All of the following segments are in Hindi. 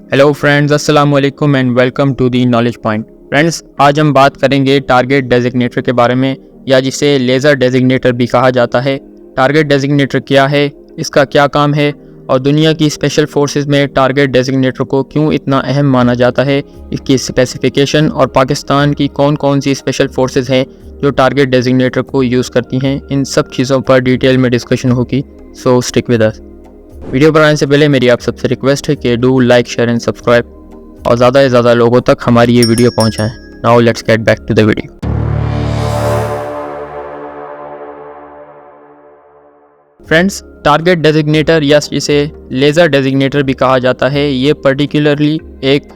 हेलो फ्रेंड्स, अस्सलाम वालेकुम and welcome to the knowledge point. Friends, आज हम बात करेंगे टारगेट डेजिग्नेटर के बारे में, या जिसे लेज़र डेजिग्नेटर भी कहा जाता है। टारगेट डेजिग्नेटर क्या है, इसका क्या काम है और दुनिया की स्पेशल फोर्सेस में टारगेट डेजिग्नेटर को क्यों इतना अहम माना जाता है, इसकी स्पेसिफिकेशन और पाकिस्तान की कौन कौन सी स्पेशल फोर्सेस हैं जो टारगेट डेजिग्नेटर को यूज़ करती हैं, इन सब चीज़ों पर डिटेल में डिस्कशन होगी। सो स्टिक विद अस। वीडियो बनाने से पहले मेरी आप सबसे रिक्वेस्ट है कि do like, share and subscribe और ज़्यादा से ज़्यादा लोगों तक हमारी ये वीडियो पहुंचाएं। Now let's get back to the video. Friends, target designator या जिसे लेज़र डेजिग्नेटर भी कहा जाता है, ये पर्टिकुलरली एक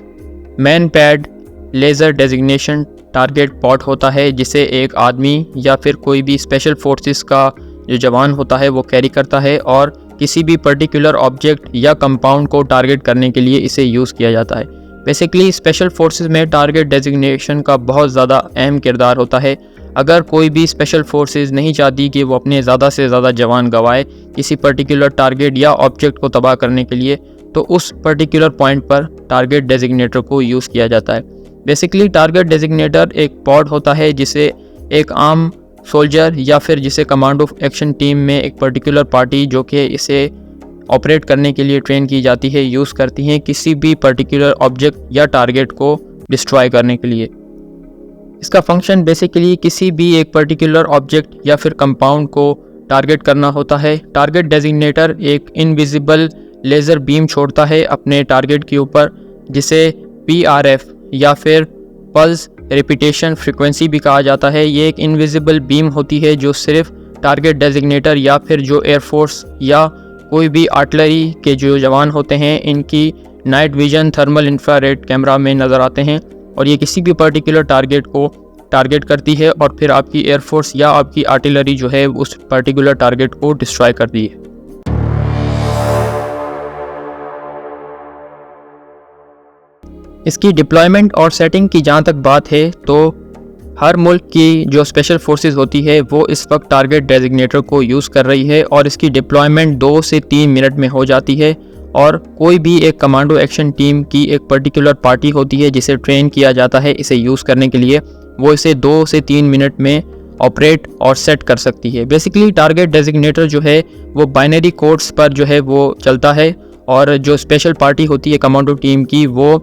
man pad laser designation target pot होता है जिसे एक आदमी या फिर कोई भी स्पेशल फोर्सेस का जो जवान होता है वो कैरी करता है और किसी भी पर्टिकुलर ऑब्जेक्ट या कंपाउंड को टारगेट करने के लिए इसे यूज़ किया जाता है। बेसिकली स्पेशल फोर्सेस में टारगेट डेजिग्नेशन का बहुत ज़्यादा अहम किरदार होता है। अगर कोई भी स्पेशल फोर्सेस नहीं चाहती कि वो अपने ज़्यादा से ज़्यादा जवान गंवाए किसी पर्टिकुलर टारगेट या ऑब्जेक्ट को तबाह करने के लिए, तो उस पर्टिकुलर पॉइंट पर टारगेट डेजिग्नेटर को यूज़ किया जाता है। बेसिकली टारगेट डेजिग्नेटर एक पॉड होता है जिसे एक आम सोल्जर या फिर जिसे कमांडो एक्शन टीम में एक पर्टिकुलर पार्टी जो कि इसे ऑपरेट करने के लिए ट्रेन की जाती है यूज़ करती हैं किसी भी पर्टिकुलर ऑब्जेक्ट या टारगेट को डिस्ट्रॉय करने के लिए। इसका फंक्शन बेसिकली किसी भी एक पर्टिकुलर ऑब्जेक्ट या फिर कंपाउंड को टारगेट करना होता है। टारगेट डेजिग्नेटर एक इनविजिबल लेज़र बीम छोड़ता है अपने टारगेट के ऊपर, जिसे PRF या फिर पल्स रिपीटेशन फ्रीक्वेंसी भी कहा जाता है। ये एक इनविजिबल बीम होती है जो सिर्फ टारगेट डेजिग्नेटर या फिर जो एयरफोर्स या कोई भी आर्टिलरी के जो जवान होते हैं इनकी night vision thermal infrared camera में नज़र आते हैं, और ये किसी भी पर्टिकुलर टारगेट को टारगेट करती है और फिर आपकी एयरफोर्स या आपकी आर्टिलरी जो है उस पर्टिकुलर टारगेट को डिस्ट्रॉय करती है। इसकी डिप्लॉयमेंट और सेटिंग की जहाँ तक बात है तो हर मुल्क की जो स्पेशल फोर्सेस होती है वो इस वक्त टारगेट डेजिग्नेटर को यूज़ कर रही है और इसकी डिप्लॉयमेंट 2 से 3 मिनट में हो जाती है। और कोई भी एक कमांडो एक्शन टीम की एक पर्टिकुलर पार्टी होती है जिसे ट्रेन किया जाता है इसे यूज़ करने के लिए, वो इसे 2 से 3 मिनट में ऑपरेट और सेट कर सकती है। बेसिकली टारगेट डेजिग्नेटर जो है वो बाइनरी कोड्स पर जो है वो चलता है, और जो स्पेशल पार्टी होती है कमांडो टीम की वो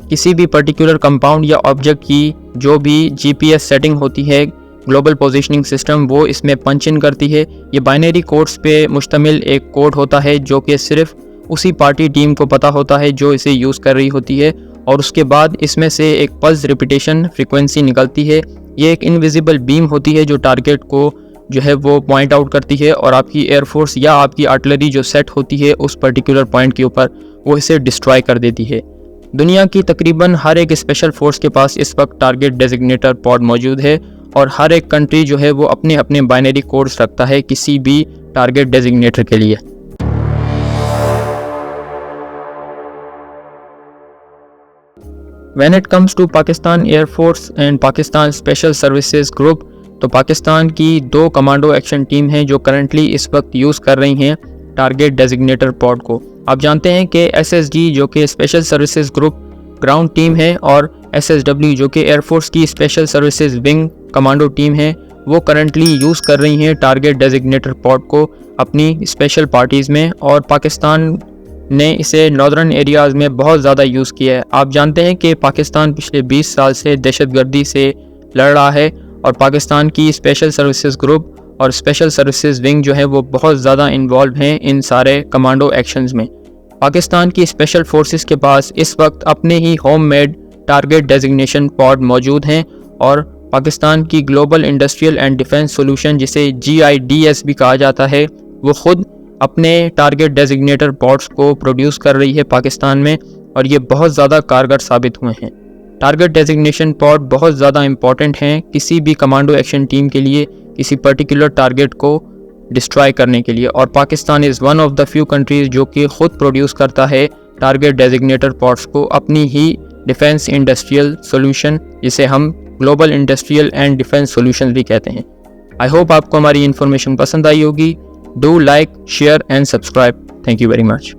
किसी भी पर्टिकुलर कंपाउंड या ऑब्जेक्ट की जो भी GPS सेटिंग होती है, ग्लोबल पोजीशनिंग सिस्टम, वो इसमें पंच इन करती है। ये बाइनरी कोड्स पे मुश्तमिल एक कोड होता है जो कि सिर्फ उसी पार्टी टीम को पता होता है जो इसे यूज़ कर रही होती है, और उसके बाद इसमें से एक पल्स रिपीटेशन फ्रीक्वेंसी निकलती है। ये एक इनविजिबल बीम होती है जो टारगेट को जो है वो पॉइंट आउट करती है, और आपकी एयरफोर्स या आपकी आर्टिलरी जो सेट होती है उस पर्टिकुलर पॉइंट के ऊपर वो इसे डिस्ट्रॉय कर देती है। दुनिया की तकरीबन हर एक स्पेशल फोर्स के पास इस वक्त टारगेट डेजिग्नेटर पॉड मौजूद है, और हर एक कंट्री जो है वो अपने अपने बाइनरी कोड्स रखता है किसी भी टारगेट डेजिग्नेटर के लिए। When it comes to Pakistan Air Force and Pakistan Special Services Group, तो पाकिस्तान की 2 कमांडो एक्शन टीम हैं जो करंटली इस वक्त यूज़ कर रही हैं टारगेट डेजिग्नेटर पॉड को। आप जानते हैं कि SSG जो कि special services group ground team है, और SSW जो कि एयरफोर्स की special services wing commando team है, वो करंटली यूज़ कर रही हैं टारगेट डेजिग्नेटर पॉड को अपनी स्पेशल पार्टीज़ में, और पाकिस्तान ने इसे नॉर्दर्न एरियाज़ में बहुत ज़्यादा यूज़ किया है। आप जानते हैं कि पाकिस्तान पिछले 20 साल से दहशतगर्दी से लड़ रहा है, और पाकिस्तान की स्पेशल सर्विसेज ग्रुप और स्पेशल सर्विसेज विंग जो है वो बहुत ज़्यादा इन्वॉल्व हैं इन सारे कमांडो एक्शंस में। पाकिस्तान की स्पेशल फोर्सेस के पास इस वक्त अपने ही home made target designation pod मौजूद हैं, और पाकिस्तान की global industrial and defence solution जिसे GIDS भी कहा जाता है, वो ख़ुद अपने टारगेट डेजिग्नेटर पॉड्स को प्रोड्यूस कर रही है पाकिस्तान में, और ये बहुत ज़्यादा कारगर साबित हुए हैं। टारगेट डेजिग्नेशन पॉड बहुत ज़्यादा इंपॉर्टेंट हैं किसी भी कमांडो एक्शन टीम के लिए किसी पर्टिकुलर टारगेट को डिस्ट्रॉय करने के लिए, और Pakistan is one of the few countries जो कि ख़ुद प्रोड्यूस करता है टारगेट डेजिग्नेटर पॉड्स को अपनी ही डिफेंस इंडस्ट्रियल सॉल्यूशन, जिसे हम global industrial and defence solution भी कहते हैं। आई होप आपको हमारी इन्फॉर्मेशन पसंद आई होगी। Do like, share and subscribe. Thank you very much.